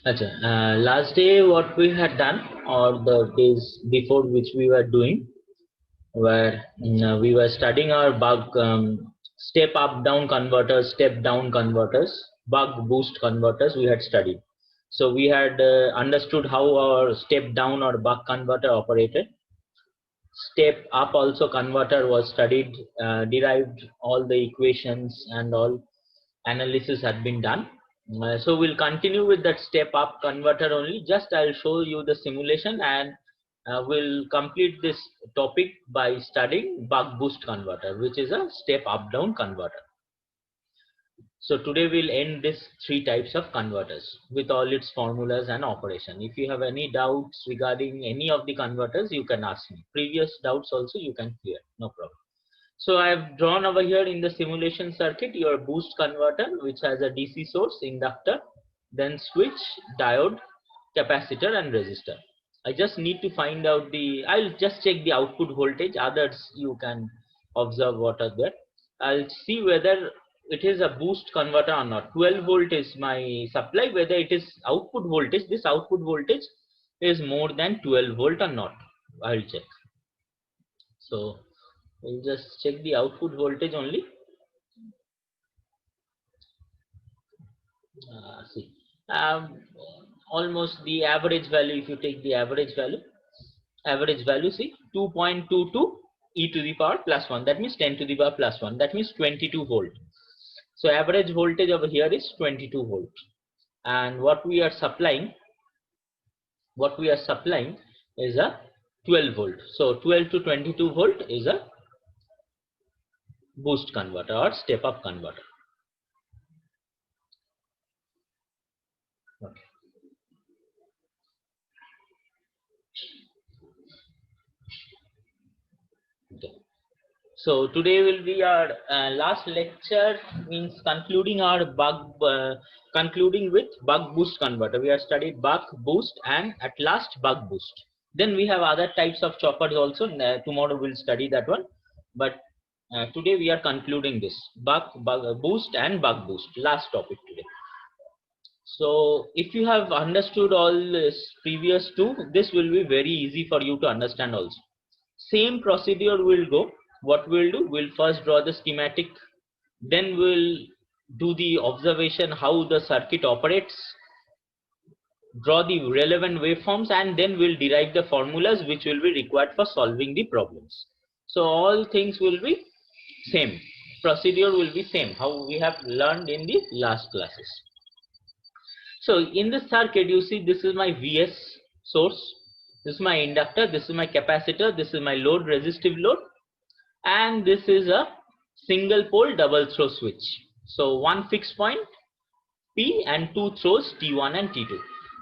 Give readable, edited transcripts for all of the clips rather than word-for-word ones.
Last day what we had done, or the days before which we were doing, where we were studying our bug step up down converters, step down converters, bug boost converters we had studied. So we had understood how our step down or buck converter operated. Step up also converter was studied, derived all the equations and all analysis had been done. So we'll continue with that step up converter only. Just I'll show you the simulation, and we'll complete this topic by studying buck boost converter, which is a step up down converter. So today we'll end this three types of converters with all its formulas and operation. If you have any doubts regarding any of the converters, you can ask me. Previous doubts also you can clear, no problem. So I have drawn over here in the simulation circuit your boost converter, which has a DC source, inductor, then switch, diode, capacitor and resistor. I just need to find out I'll just check the output voltage, others you can observe what are there. I'll see whether it is a boost converter or not. 12 volt is my supply, whether it is output voltage, this output voltage is more than 12 volt or not. I'll check. So we'll just check the output voltage only. See, almost the average value, if you take the average value, see 2.22 e to the power plus 1, that means 10 to the power plus 1, that means 22 volt. So average voltage over here is 22 volt, and what we are supplying is a 12 volt. So 12 to 22 volt is a boost converter or step up converter. Okay. Okay. So today will be our last lecture, means concluding our concluding with buck boost converter. We have studied buck boost and at last buck boost. Then we have other types of choppers also. Tomorrow we'll study that one. But today we are concluding this buck boost and buck boost. Last topic today. So if you have understood all this previous two, this will be very easy for you to understand also. Same procedure will go. What we'll do, we'll first draw the schematic, then we'll do the observation how the circuit operates, draw the relevant waveforms, and then we'll derive the formulas which will be required for solving the problems. So all things will be same, procedure will be same how we have learned in the last classes. So in this circuit, you see this is my Vs source, this is my inductor, this is my capacitor, this is my load, resistive load, and this is a single pole double throw switch. So one fixed point P and two throws T1 and T2.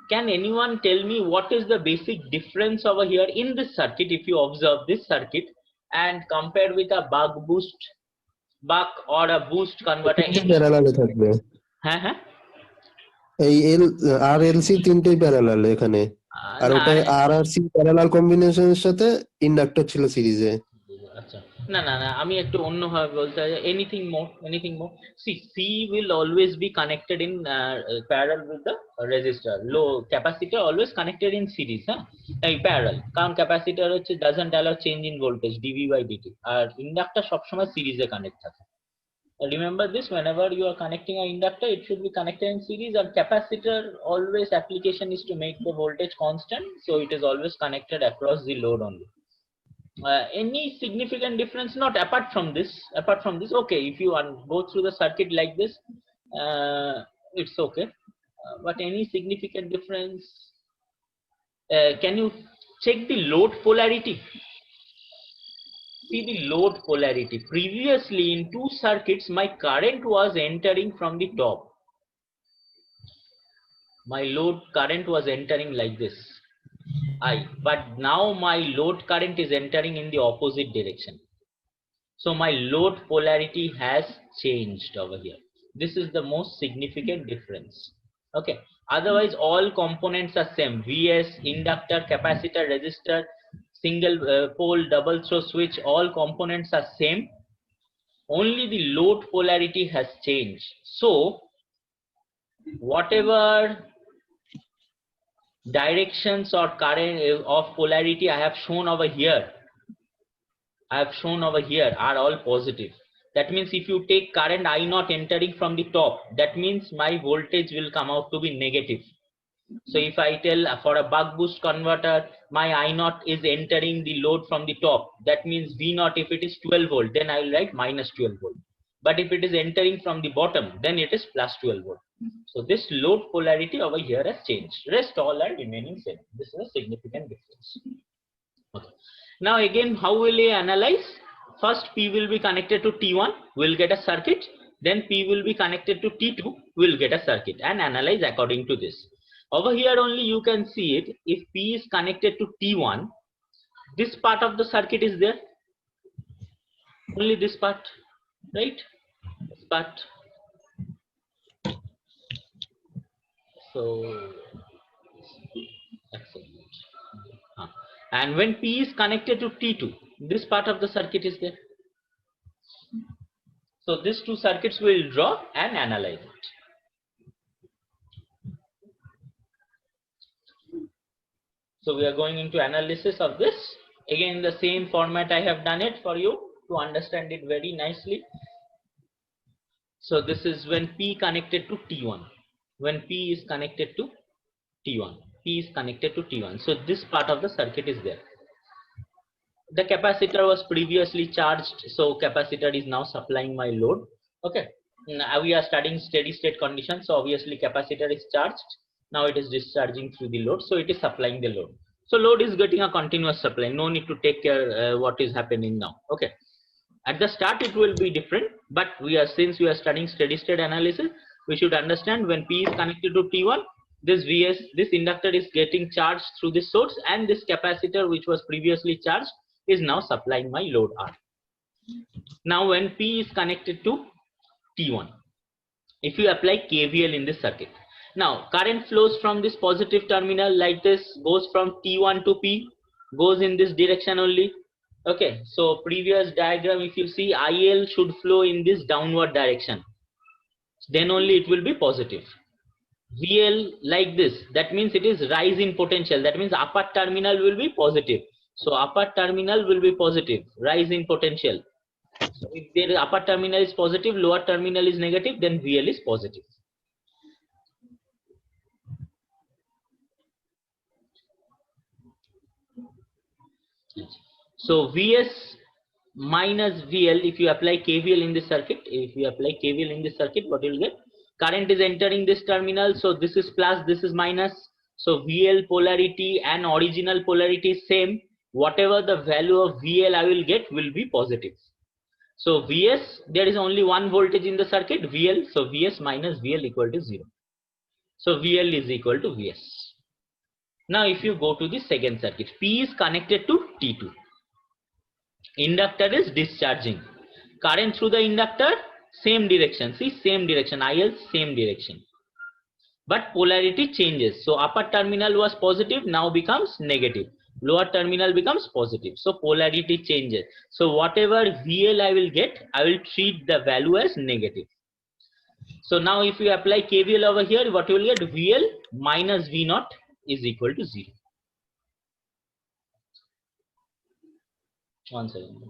Can anyone tell me what is the basic difference over here in this circuit if you observe this circuit and compare with a buck boost, buck or a boost converter? প্যারালালে থাকবে। হ্যাঁ হ্যাঁ, এই এল আর LC তিনটেই parallel এখানে, আর না ওটা আর আর C parallel কম্বিনেশনের সাথে ইন্ডাক্টর ছিল সিরিজে। আচ্ছা, না না না, আমি একটু অন্যভাবে বলতে চাই, anything more C will always be connected in parallel with the resistor. Low capacitor always connected in series, হ্যাঁ, এই parallel, কারণ ক্যাপাসিটর হচ্ছে doesn't allow change in voltage dv by dt, আর ইন্ডাক্টর সবসময় সিরিজে কানেক্ট থাকে. Remember this, whenever you are connecting an inductor, it should be connected in series, and capacitor always application is to make the voltage constant, so it is always connected across the load only. Any significant difference? Not apart from this, okay, if you go through the circuit like this, it's okay, but any significant difference? Can you check the load polarity? See the load polarity. Previously in two circuits my current was entering from the top, my load current was entering like this I, but now my load current is entering in the opposite direction. So my load polarity has changed over here. This is the most significant difference. Okay, otherwise all components are same: Vs, inductor, capacitor, resistor, single pole double throw switch, all components are same, only the load polarity has changed. So whatever directions or current of polarity I have shown over here, are all positive. That means if you take current I naught entering from the top, that means my voltage will come out to be negative. So if I tell for a buck boost converter, my I naught is entering the load from the top, that means V naught, if it is 12 volt, then I will write minus 12 volt. But if it is entering from the bottom, then it is plus 12 volt. So this load polarity over here has changed. Rest all are remaining same. This is a significant difference. Okay. Now again, how will we analyze? First P will be connected to T1, we'll get a circuit. Then P will be connected to T2, we'll get a circuit, and analyze according to this. Over here only you can see it. If P is connected to T1, this part of the circuit is there. Only this part, right? This part. So, and when P is connected to T2, this part of the circuit is there. So these two circuits will draw and analyze it. So we are going into analysis of this. Again, the same format I have done it for you to understand it very nicely. So this is when P connected to T1. When P is connected to T1. P is connected to T1. So this part of the circuit is there. The capacitor was previously charged, so capacitor is now supplying my load. Okay. Now we are studying steady state conditions, so obviously capacitor is charged. Now it is discharging through the load, so it is supplying the load. So load is getting a continuous supply. No need to take care what is happening now. Okay. At the start it will be different, but since we are studying steady state analysis, we should understand when P is connected to T1, this Vs, this inductor is getting charged through this source, and this capacitor which was previously charged is now supplying my load R. Now when P is connected to T1, if you apply KVL in this circuit, now current flows from this positive terminal like this, goes from T1 to P, goes in this direction only. Okay, so previous diagram, if you see, IL should flow in this downward direction, then only it will be positive. VL like this, that means it is rise in potential, that means upper terminal will be positive. So upper terminal will be positive, rise in potential. So if the upper terminal is positive, lower terminal is negative, then VL is positive. So Vs minus VL, if you apply KVL in this circuit, what you will get? Current is entering this terminal, so this is plus, this is minus. So VL polarity and original polarity is same. Whatever the value of VL I will get will be positive. So Vs, there is only one voltage in the circuit, VL. So Vs minus VL equal to 0. So VL is equal to Vs. Now if you go to the second circuit, P is connected to T2. Inductor is discharging. Current through the inductor, same direction. See, same direction. IL, same direction. But polarity changes. So upper terminal was positive, now becomes negative. Lower terminal becomes positive. So polarity changes. So whatever VL I will get, I will treat the value as negative. So now if you apply KVL over here, what you will get? VL minus V naught is equal to 0. One second.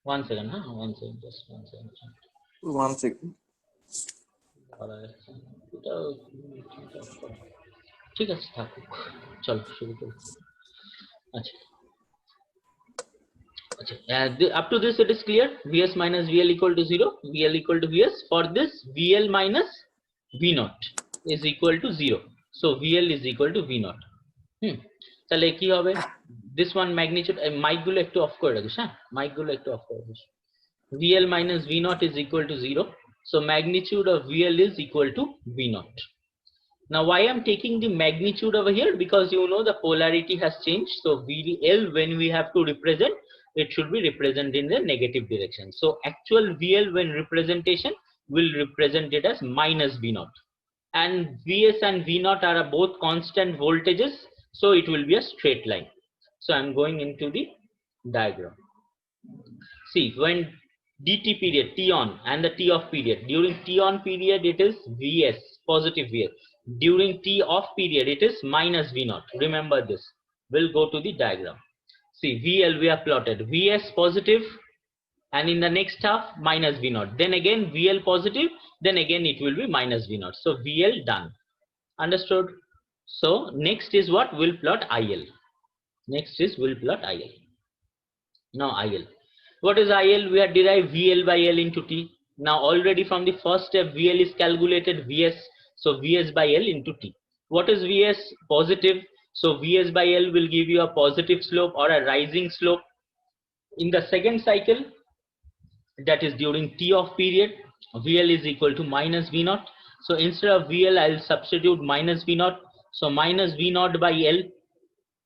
One second, huh? One second, just 1 second. 1 second. ঠিক আছে থাকুক, চলো শুরু করি। আচ্ছা up to this it is clear. Vs minus VL equal to 0, VL equal to Vs. For this VL minus V naught is equal to 0. So VL is equal to V naught. তাহলে কি হবে? This one magnitude, mic গুলো একটু of করে রাখিস, হ্যাঁ, mic গুলো একটু অফ করে রাখিস। VL minus V naught is equal to 0. So magnitude of VL is equal to V naught. Now why I'm taking the magnitude over here? Because you know the polarity has changed. So VL, when we have to represent, it should be represented in the negative direction. So actual VL when representation will represent it as minus V naught. And Vs and V naught are both constant voltages. So it will be a straight line. So I'm going into the diagram. See, when dt period, T on, and the T off period, during T on period it is Vs, positive Vs. During T off period it is minus V naught. Remember this. We'll go to the diagram. See, VL we have plotted. Vs positive, and in the next half minus V naught. Then again VL positive, then again it will be minus V naught. So VL done. Understood? So next is what? We'll plot IL. Next is we'll plot IL. Now IL. What is IL? We have derived VL by L into T. Now already from the first step VL is calculated Vs. So Vs by L into T. What is Vs? Positive. So Vs by L will give you a positive slope or a rising slope. In the second cycle, that is during T off period, VL is equal to minus V naught. So instead of VL, I will substitute minus V naught. So minus V naught by L.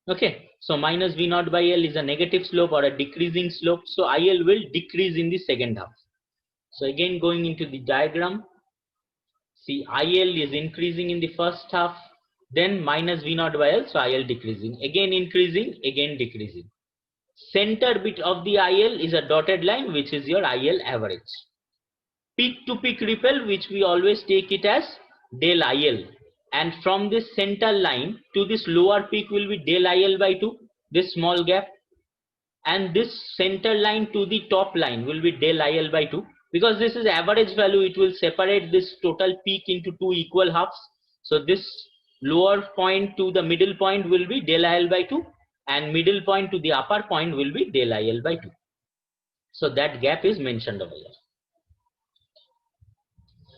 Okay, so minus V naught by L is a negative slope or a decreasing slope. So IL will decrease in the second half. So again going into the diagram, see IL is increasing in the first half, then minus V naught by L, so IL decreasing, again increasing, again decreasing. Center bit of the IL is a dotted line, which is your IL average. Peak to peak ripple, which we always take it as del IL. And from this center line to this lower peak will be del IL by 2, this small gap. And this center line to the top line will be del IL by 2. Because this is average value, it will separate this total peak into two equal halves. So this lower point to the middle point will be del IL by 2. And middle point to the upper point will be del IL by 2. So that gap is mentioned over here.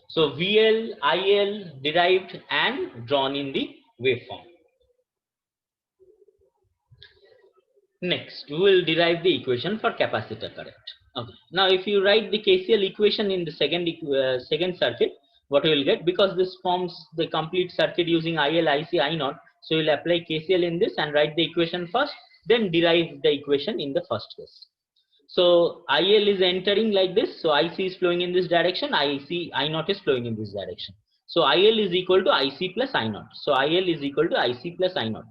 So VL, IL derived and drawn in the waveform. Next, we will derive the equation for capacitor current. Okay. Now, if you write the KCL equation in the second circuit, what we will get, because this forms the complete circuit using IL, IC, I naught. So we'll apply KCL in this and write the equation first, then derive the equation in the first case. So IL is entering like this. So IC is flowing in this direction. IC, I naught is flowing in this direction. So IL is equal to IC plus I naught. So IL is equal to IC plus I naught.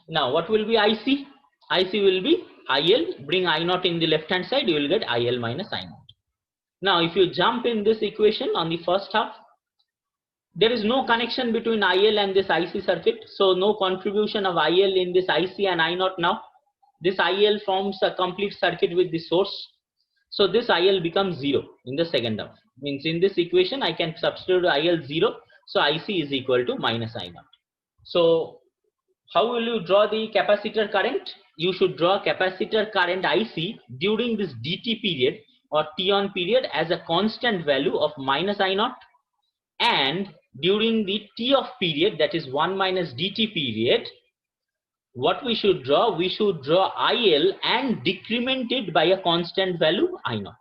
Now what will be IC? IC will be IL. Bring I naught in the left hand side. You will get IL minus I naught. Now if you jump in this equation on the first half, there is no connection between IL and this IC circuit. So no contribution of IL in this IC and I naught now. This IL forms a complete circuit with the source. So this IL becomes 0 in the second half. Means in this equation, I can substitute IL 0. So IC is equal to minus I naught. So how will you draw the capacitor current? You should draw capacitor current IC during this DT period or T on period as a constant value of minus I naught. And during the T off period, that is 1 minus DT period, what we should draw? We should draw IL and decrement it by a constant value I naught.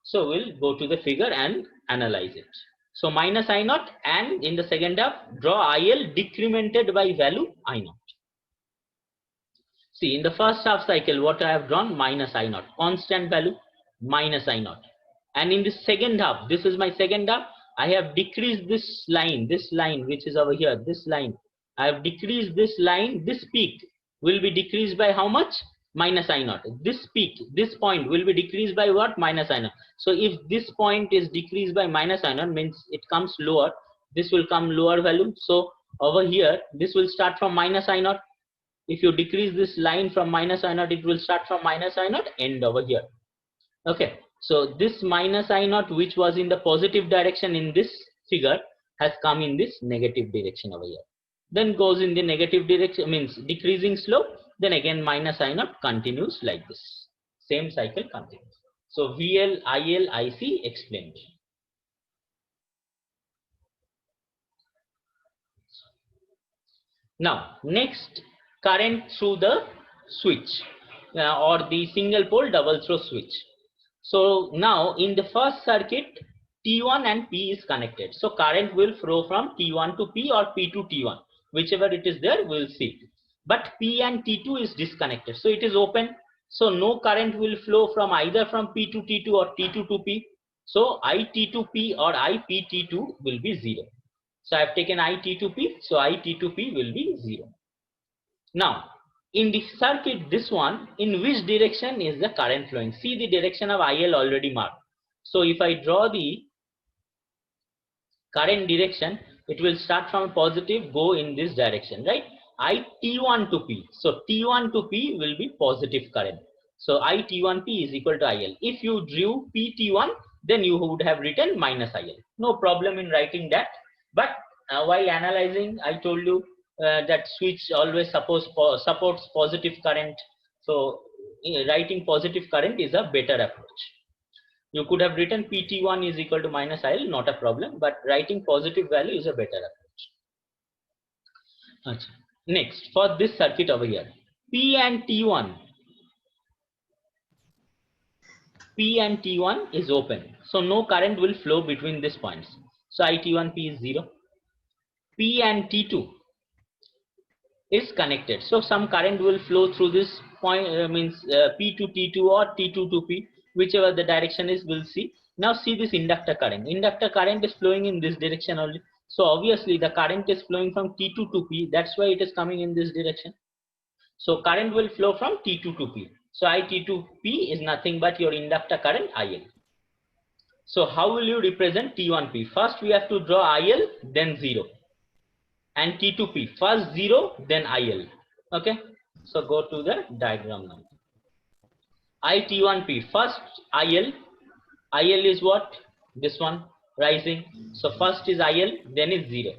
So we'll go to the figure and analyze it. So minus I naught, and in the second half, draw IL decremented by value I naught. See, in the first half cycle, what I have drawn? Minus I naught, constant value minus I naught. And in the second half, this is my second half, I have decreased this line which is over here, this line. I have decreased this line. This peak will be decreased by how much? Minus I naught. This peak, this point will be decreased by what? Minus I naught. So if this point is decreased by minus I naught, means it comes lower. This will come lower value. So over here, this will start from minus I naught. If you decrease this line from minus I naught, it will start from minus I naught, end over here. Okay. So this minus I naught, which was in the positive direction in this figure, has come in this negative direction over here. Then goes in the negative direction, means decreasing slope, then again minus I naught continues like this. Same cycle continues. So VL, IL, IC explained. Now next, current through the switch or the single pole double throw switch. So now in the first circuit, T1 and P is connected. So current will flow from T1 to P or P to T1, whichever it is there, we'll see. But P and T2 is disconnected. So it is open. So no current will flow from either from P to T2 or T2 to P. So IT2P or IPT2 will be 0. So I have taken IT2P. So IT2P will be 0. Now, in the circuit, this one, in which direction is the current flowing? See the direction of IL already marked. So if I draw the current direction, it will start from positive, go in this direction, right? IT1 to P. So T1 to P will be positive current. So IT1P is equal to IL. If you drew PT1, then you would have written minus IL. No problem in writing that. But while analyzing, I told you that switch always supports positive current. So writing positive current is a better approach. You could have written PT1 is equal to minus IL, not a problem, but writing positive value is a better approach. Next, for this circuit over here, P and T1 is open. So no current will flow between these points. So IT1P is 0. P and T2 is connected. So some current will flow through this point, P to T2 or T2 to P, whichever the direction is, we'll see. Now see this inductor current. Inductor current is flowing in this direction only. So obviously the current is flowing from T2 to P. That's why it is coming in this direction. So current will flow from T2 to P. So IT2P is nothing but your inductor current IL. So how will you represent T1P? First we have to draw IL, then 0. And T2P, first 0, then IL. Okay. So go to the diagram now. IT1P, first IL. IL is what? This one, rising. So first is IL, then is 0.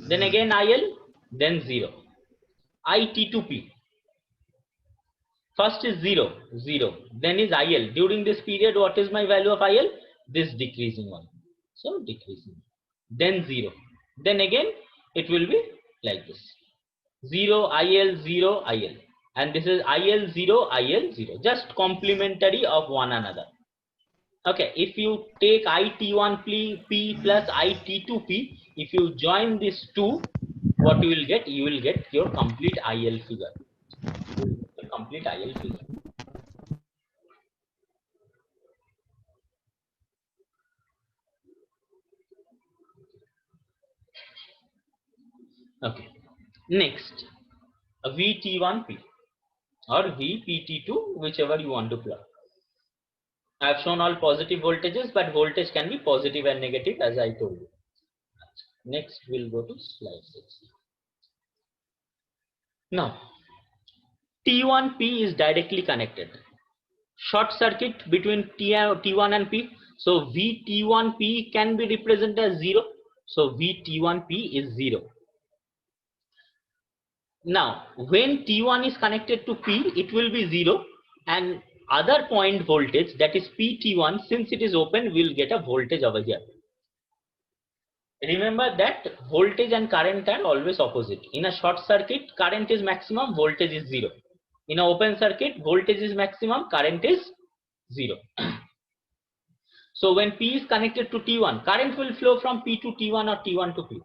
Then again IL, then 0. IT2P, first is 0, 0. Then is IL. During this period, what is my value of IL? This decreasing one. So decreasing. Then 0. Then again, it will be like this. 0, IL, 0, IL. And this is IL, 0, IL, 0. Just complementary of one another. Okay, if you take IT1P plus IT2P, if you join these two, what you will get? You will get your complete IL figure. The complete IL figure. Okay. Next, a VT1P or VPT2, whichever you want to plug. I have shown all positive voltages, but voltage can be positive and negative as I told you. Next, we'll go to slide 6. Now, T1P is directly connected. Short circuit between T1 and P. So VT1P can be represented as 0. So VT1P is 0. Now, when T1 is connected to P, it will be 0, and other point voltage, that is PT1, since it is open, will get a voltage over here. Remember that voltage and current are always opposite. In a short circuit, current is maximum, voltage is 0. In an open circuit, voltage is maximum, current is 0. So when P is connected to T1, current will flow from P to T1 or T1 to P.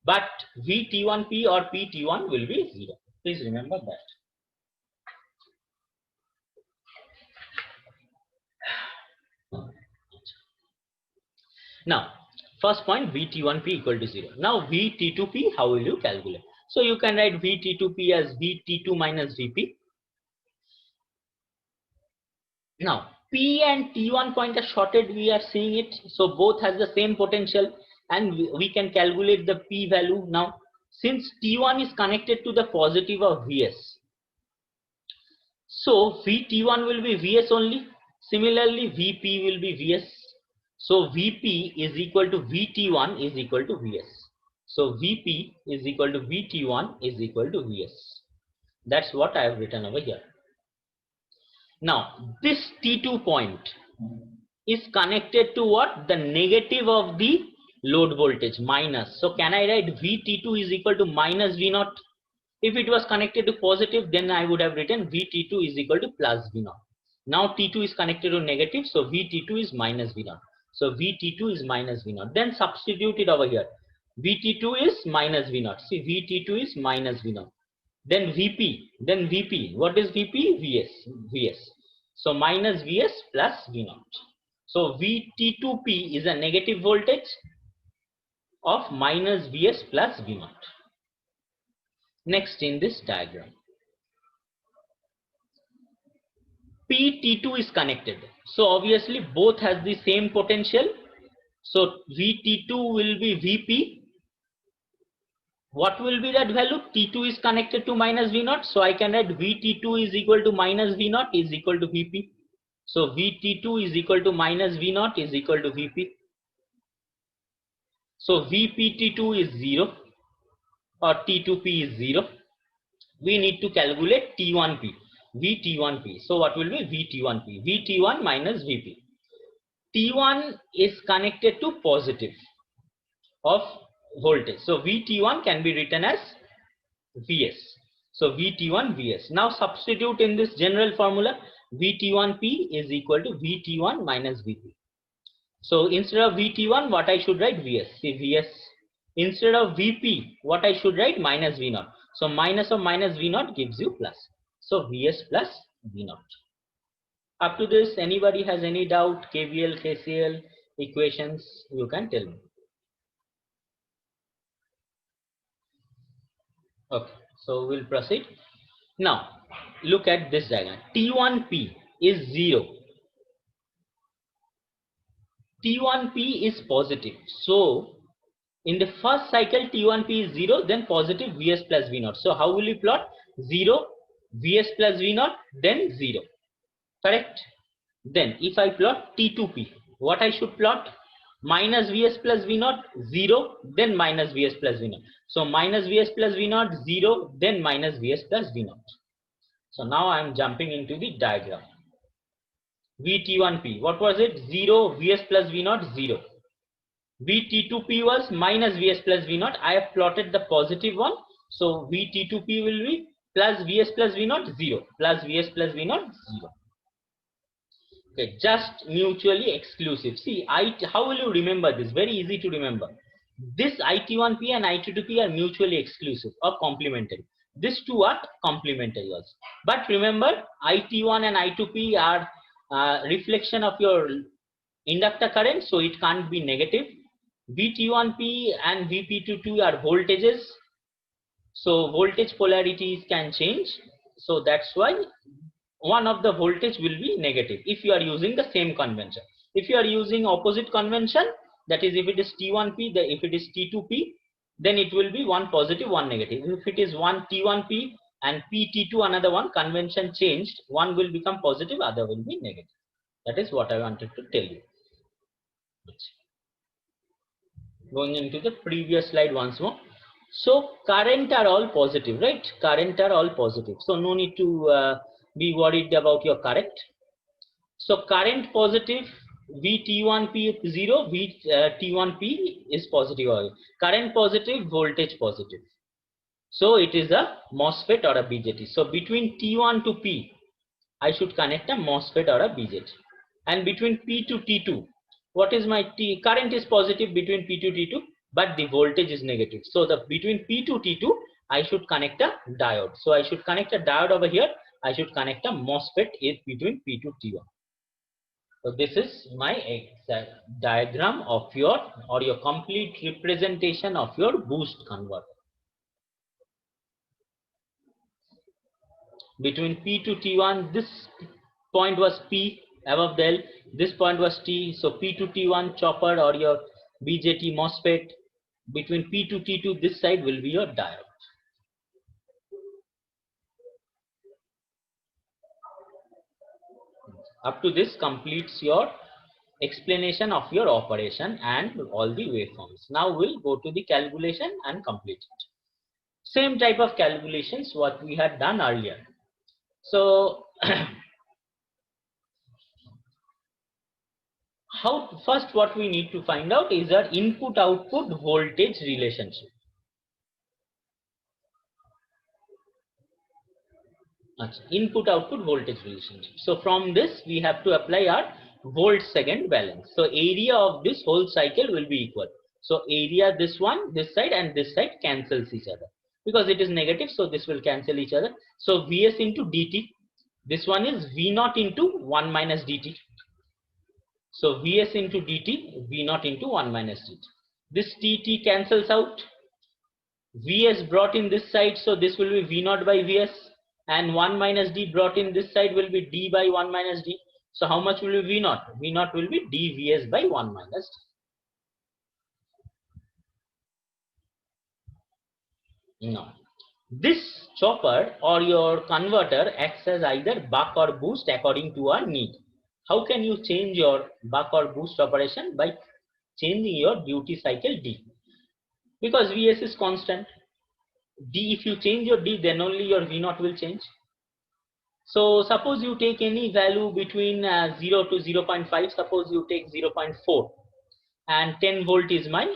But VT1P or PT1 will be 0. Please remember that. Now, first point, VT1P equal to 0. Now, VT2P, how will you calculate? So you can write VT2P as VT2 minus VP. Now, P and T1 point are shorted, we are seeing it. So both has the same potential, and we can calculate the P value. Now, since T1 is connected to the positive of Vs, so VT1 will be Vs only. Similarly, Vp will be Vs. So Vp is equal to VT1 is equal to Vs. So Vp is equal to VT1 is equal to Vs. That's what I have written over here. Now, this T2 point is connected to what? The negative of the load voltage, minus. So can I write VT2 is equal to minus V0? If it was connected to positive, then I would have written VT2 is equal to plus V0. Now T2 is connected to negative, so VT2 is minus V0. So VT2 is minus V0. Then substitute it over here. VT2 is minus V0. See, VT2 is minus V0. Then VP. What is VP? VS. So minus VS plus V0. So VT2P is a negative voltage of minus Vs plus V0. Next in this diagram, PT2 is connected. So obviously both has the same potential. So VT2 will be VP. What will be that value? T2 is connected to minus V0. So I can write VT2 is equal to minus V0 is equal to VP. So VT2 is equal to minus V0 is equal to VP. So VPT2 is 0 or T2P is 0. We need to calculate T1P. VT1P. So what will be VT1P? VT1 minus VP. T1 is connected to positive of voltage. So VT1 can be written as Vs. So VT1 Vs. Now substitute in this general formula. VT1P is equal to VT1 minus VP. So instead of VT1, what I should write? Vs. See, Vs. Instead of VP, what I should write? Minus V0. So minus of minus V0 gives you plus. So Vs plus V0. Up to this, anybody has any doubt? KVL, KCL, equations, you can tell me. Okay, so we'll proceed. Now, look at this diagram. T1P is 0. T1P is positive. So, in the first cycle, T1P is 0, then positive Vs plus V0. So, how will you plot? 0, Vs plus V0, then 0. Correct? Then, if I plot T2P, what I should plot? Minus Vs plus V0, 0, then minus Vs plus V0. So, minus Vs plus V0, 0, then minus Vs plus V0. So, now I am jumping into the diagram. VT1P, what was it? 0, Vs plus V0, 0. VT2P was minus Vs plus V0. I have plotted the positive one. So VT2P will be plus Vs plus V0, 0. Plus Vs plus V0, 0. Okay, just mutually exclusive. See, how will you remember this? Very easy to remember. This IT1P and IT2P are mutually exclusive or complementary. These two are complementary also. But remember, IT1 and I2P are reflection of your inductor current, so it can't be negative. VT1P and VP22 are voltages, so voltage polarities can change. So that's why one of the voltage will be negative if you are using the same convention. If you are using opposite convention, that is if it is T1P, if it is T2P, then it will be one positive, one negative. If it is one T1P and PT2, another one, convention changed, one will become positive, other will be negative. That is what I wanted to tell you. Going into the previous slide once more. So current are all positive, right? Current are all positive. So no need to be worried about your current. So current positive, VT1P 0, VT1P is positive. Current positive, voltage positive. So it is a MOSFET or a BJT. So between T1 to P, I should connect a MOSFET or a BJT. And between P to T2, what is my T? Current is positive between P to T2, but the voltage is negative. So the between P to T2, I should connect a diode. So I should connect a diode over here. I should connect a MOSFET between P to T1. So this is my exact diagram of your complete representation of your boost converter. Between P to T1, this point was P above the L, this point was T. So P to T1 chopper or your BJT MOSFET. Between P to T2, this side will be your diode. Up to this completes your explanation of your operation and all the waveforms. Now we'll go to the calculation and complete it. Same type of calculations what we had done earlier. So first what we need to find out is our input output voltage relationship. Input output voltage relationship. So from this we have to apply our volt second balance. So area of this whole cycle will be equal. So area, this one, this side and this side cancels each other because it is negative, so this will cancel each other. So Vs into dt, this one is V naught into 1 minus dt. So Vs into dt, V naught into 1 minus dt. This dt cancels out. Vs brought in this side, so this will be V naught by Vs, and 1 minus d brought in this side will be d by 1 minus d. So how much will be V naught? V naught will be dVs by 1 minus d. Now, this chopper or your converter acts as either buck or boost according to our need. How can you change your buck or boost operation? By changing your duty cycle d. Because Vs is constant. D, if you change your D, then only your V naught will change. So suppose you take any value between 0 to 0.5, suppose you take 0.4 and 10 volt is my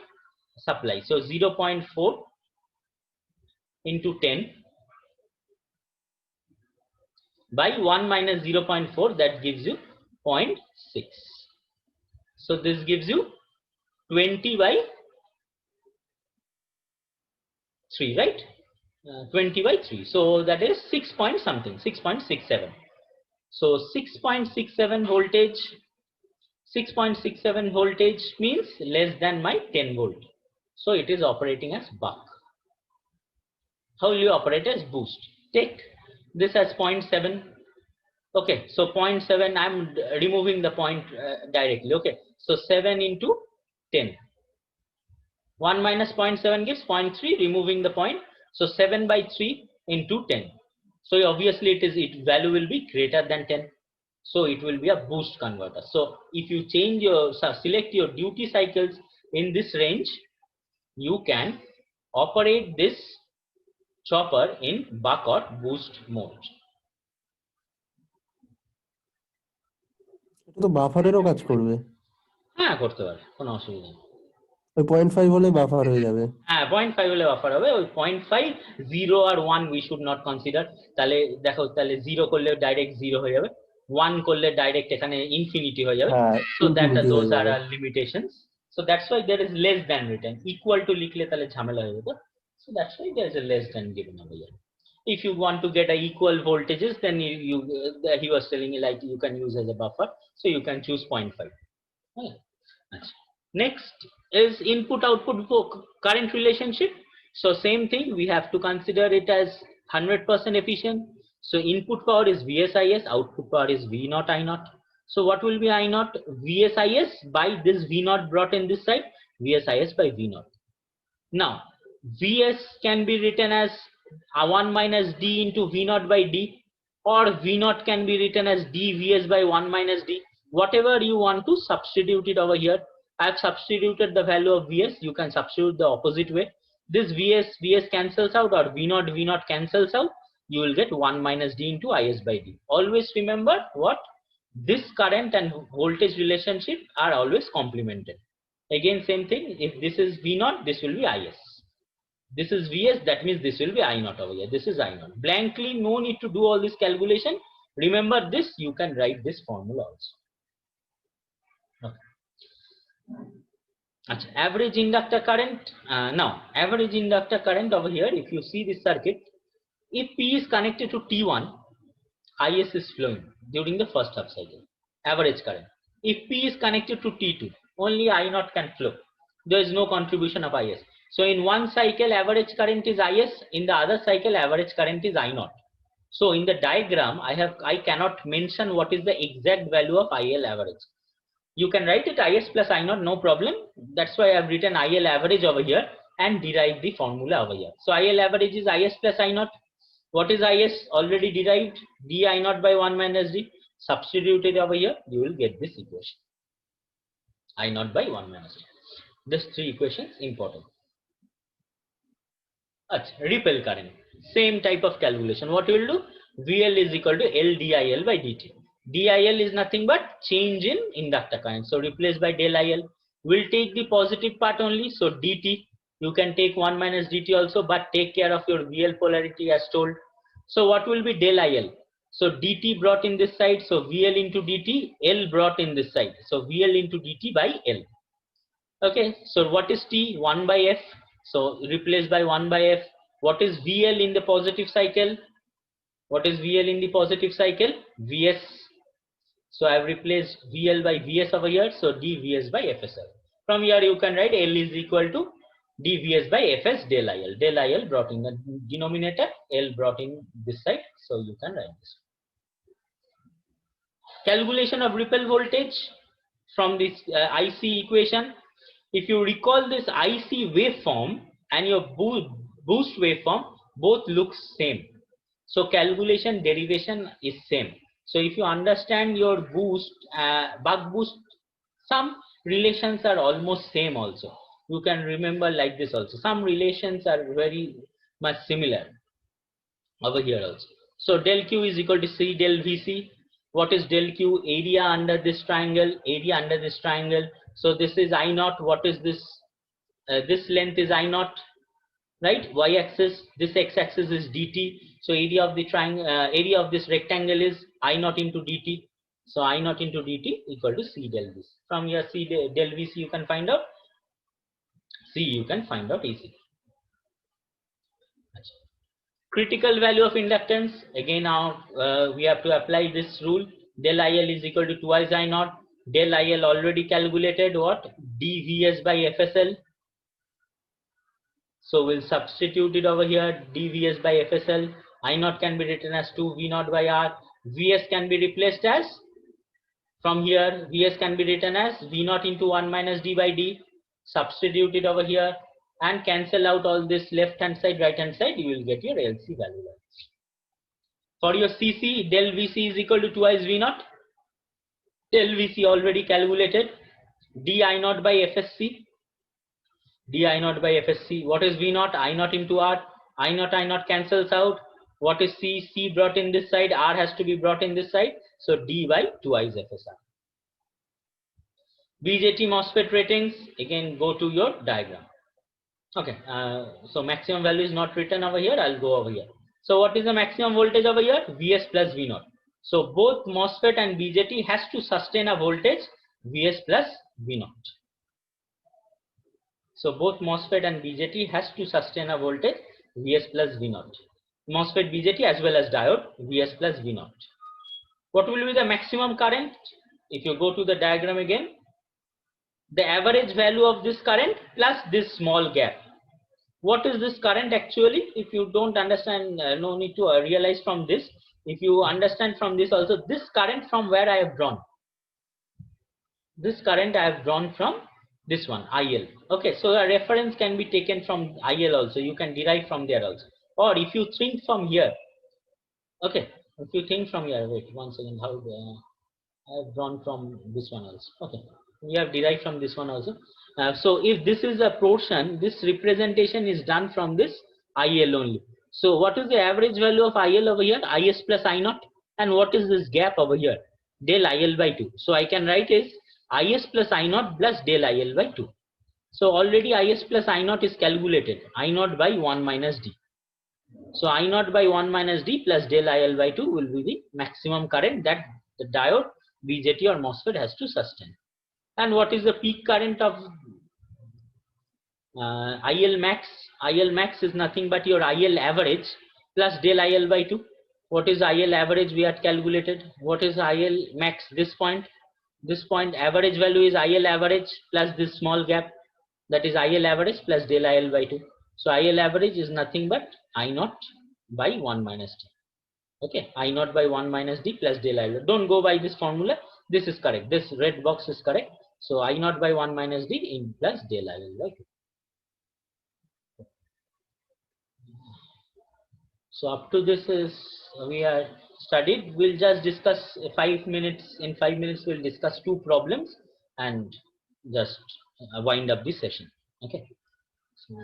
supply. So 0.4 into 10 by 1 minus 0.4, that gives you 0.6. So this gives you 20 by 3, right? 20 by 3. So that is 6 point something, 6.67. So 6.67 voltage, 6.67 voltage means less than my 10 volt. So it is operating as buck. How will you operate as boost? Take this as 0.7. Okay, so 0.7, I'm removing the point directly. Okay, so 7 into 10. 1 minus 0.7 gives 0.3, removing the point. So 7 by 3 into 10. So obviously its value will be greater than 10. So it will be a boost converter. So if you change your, select your duty cycles in this range, you can operate this chopper in buck or boost mode. এটা তো বাফারেরও কাজ করবে। হ্যাঁ, করতে পারে, কোনো অসুবিধা নেই। ওই 0.5 হলে বাফার হয়ে যাবে। হ্যাঁ, 0.5 হলে বাফার হবে। ওই 0.5, 0 আর 1 we should not consider। তাহলে দেখো, তাহলে 0 করলে ডাইরেক্ট 0 হয়ে যাবে, 1 করলে ডাইরেক্ট এখানে ইনফিনিটি হয়ে যাবে। So that those are our limitations. So that's why there is less than written. Equal to লিখলে তাহলে ঝামেলা হয়ে যেত। So that's why there is a less than given over here. If you want to get a equal voltages, then he was telling you like you can use as a buffer. So you can choose 0.5. Okay. Next is input output current relationship. So same thing, we have to consider it as 100% efficient. So input power is VSIS, output power is V naught I naught. So what will be I naught? VSIS by this V naught brought in this side, VSIS by V naught. Now Vs can be written as 1 minus d into V naught by d, or V naught can be written as d Vs by 1 minus d. Whatever you want to substitute it over here. I have substituted the value of Vs. You can substitute the opposite way. This Vs cancels out, or V naught cancels out. You will get 1 minus d into Is by d. Always remember what? This current and voltage relationship are always complemented. Again, same thing. If this is V naught, this will be Is. This is Vs, that means this will be I naught over here. This is I naught. Blankly, no need to do all this calculation. Remember this, you can write this formula also. Okay. Average inductor current. Now, average inductor current over here, if you see this circuit, if P is connected to T1, Is is flowing during the first half cycle, average current. If P is connected to T2, only I naught can flow. There is no contribution of Is. So in one cycle, average current is Is. In the other cycle, average current is I naught. So in the diagram, I cannot mention what is the exact value of IL average. You can write it Is plus I naught, no problem. That's why I have written IL average over here and derive the formula over here. So IL average is Is plus I naught. What is Is? Already derived, d I naught by 1 minus d. Substitute it over here, you will get this equation. I naught by 1 minus d. These three equations important. Repel current, same type of calculation. What you will do? VL is equal to L DIL by dt. DIL is nothing but change in inductor current. So replace by del IL. We'll take the positive part only. So dt, you can take 1 minus dt also, but take care of your VL polarity as told. So what will be del IL? So dt brought in this side, so VL into dt, L brought in this side, so VL into dt by L. Okay, so what is T? 1 by F. So replaced by 1 by F. What is VL in the positive cycle? What is VL in the positive cycle? Vs. So I have replaced VL by Vs over here. So dVs by FSL. From here you can write L is equal to dVs by Fs del IL. Del IL brought in the denominator, L brought in this side. So you can write this. Calculation of ripple voltage from this IC equation. If you recall this IC waveform and your boost waveform, both look same. So calculation derivation is same. So if you understand your boost, buck boost, some relations are almost same also. You can remember like this also. Some relations are very much similar over here also. So del Q is equal to C del Vc. What is del Q? Area under this triangle, area under this triangle. So this is I naught. What is this? This length is I naught, right? Y axis, this x axis is dt. So area of the triangle, area of this rectangle is I naught into dt. So I naught into dt equal to C del Vc. From here C del Vc you can find out. C you can find out easily. Critical value of inductance, again now we have to apply this rule. Del IL is equal to twice I naught. Del IL already calculated, what? dVs by FSL. So we'll substitute it over here, dVs by FSL. I naught can be written as 2 V naught by R. Vs can be replaced as, from here Vs can be written as V naught into 1 minus d by d. Substitute it over here and cancel out all this left hand side, right hand side, you will get your LC value. For your CC, del Vc is equal to twice V naught. Del Vc already calculated. D I naught by FSC. D I naught by FSC. What is V naught? I naught into R. I naught cancels out. What is C? C brought in this side. R has to be brought in this side. So D by twice FSR. BJT MOSFET ratings. Again, go to your diagram. Okay, so maximum value is not written over here. I'll go over here. So what is the maximum voltage over here? Vs plus V naught. So both MOSFET and BJT has to sustain a voltage Vs plus V naught. So both MOSFET and BJT has to sustain a voltage Vs plus V naught. MOSFET, BJT as well as diode Vs plus V naught. What will be the maximum current? If you go to the diagram again, the average value of this current plus this small gap. What is this current actually? If you don't understand, no need to realize from this. If you understand from this also, this current from where I have drawn. This current I have drawn from this one, IL. Okay, so a reference can be taken from IL also. You can derive from there also. Or if you think from here, okay, if you think from here, wait one second, how I have drawn from this one also. Okay, we have derived from this one also. So if this is a portion, this representation is done from this IL only. So what is the average value of IL over here? IS plus I naught. And what is this gap over here? Del IL by 2. So I can write is IS plus I naught plus del IL by 2. So already IS plus I naught is calculated. I naught by 1 minus D. So I naught by 1 minus D plus del IL by 2 will be the maximum current that the diode, BJT or MOSFET has to sustain. And what is the peak current of IL max? IL max is nothing but your IL average plus del IL by 2. What is IL average we had calculated? What is IL max? This point average value is IL average plus this small gap, that is IL average plus del IL by 2. So IL average is nothing but I naught by 1 minus D. Okay, I naught by 1 minus D plus del IL. Don't go by this formula. This is correct. This red box is correct. So I naught by 1 minus D in plus del IL by 2. So up to this is we are studied. We'll just discuss 5 minutes. In 5 minutes, we'll discuss 2 problems and just wind up this session. Okay. So,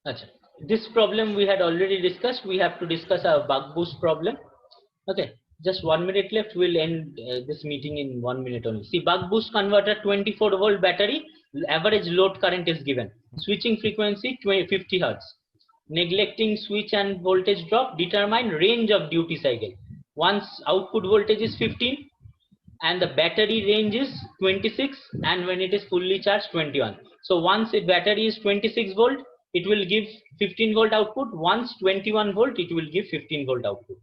Achha. This problem we had already discussed. We have to discuss our buck boost problem. Okay, just 1 minute left. We'll end this meeting in 1 minute only. See, buck boost converter 24-volt battery, average load current is given. Switching frequency 50 Hertz. Neglecting switch and voltage drop, determine range of duty cycle. Once output voltage is 15 and the battery range is 26, and when it is fully charged 21. So once the battery is 26 volt, it will give 15 volt output. Once 21 volt, it will give 15 volt output.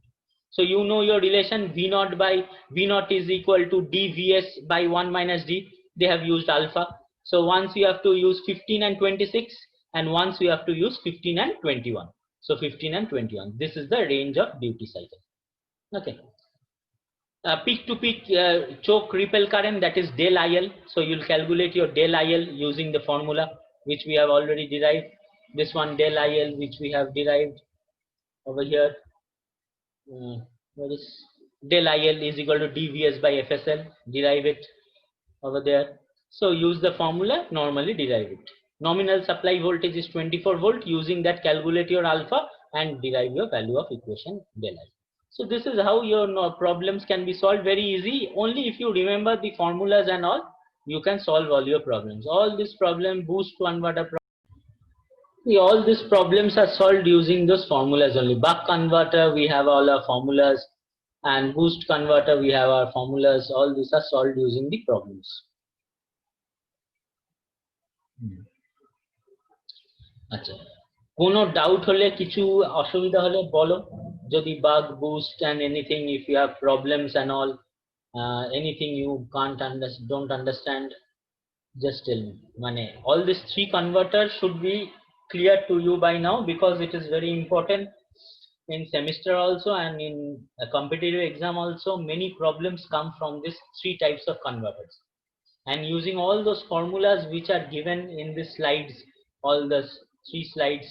So you know your relation V0 by V0 is equal to dVs by 1 minus d. They have used alpha. So once you have to use 15 and 26, and once you have to use 15 and 21. So 15 and 21. This is the range of duty cycle. Okay. Peak to peak choke repel current, that is del IL. So you'll calculate your del IL using the formula which we have already derived. This one del IL which we have derived over here. What is del IL is equal to dVs by FSL. Derive it over there. So use the formula, normally derive it. Nominal supply voltage is 24 volt. Using that, calculate your alpha and derive your value of equation del I. So this is how your problems can be solved very easy. Only if you remember the formulas and all, you can solve all your problems. All this problem, boost converter problem, all these problems are solved using those formulas only. Buck converter, we have all our formulas, and boost converter, we have our formulas. All these are solved using the problems. আচ্ছা, কোনো doubt হলে, কিছু অসুবিধা হলে বলো। যদি buck boost and anything, if you have problems and all, anything you don't understand, just tell me. মানে all these three converters should be clear to you by now, because it is very important in semester also, and in a competitive exam also. Many problems come from these three types of converters, and using all those formulas which are given in the slides, all the 3 slides,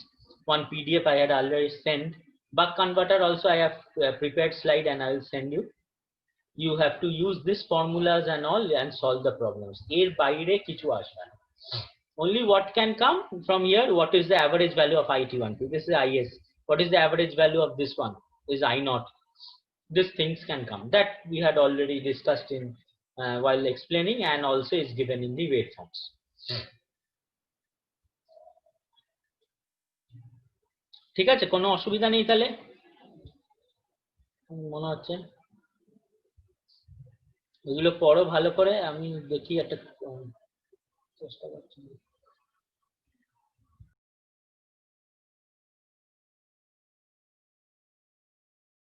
one PDF I had already sent. Buck converter also I have prepared slide, and I will send you. You have to use these formulas and all and solve the problems. এর বাইরে কিছু আসবে না. Only what can come from here, what is the average value of IT12? This is IS. What is the average value of this one? Is I0. These things can come. That we had already discussed in while explaining, and also is given in the waveforms. ঠিক আছে, কোনো অসুবিধা নেই তাহলে মনে হচ্ছে। এগুলো পড়ো ভালো করে, আমি দেখি একটা চেষ্টা করছি।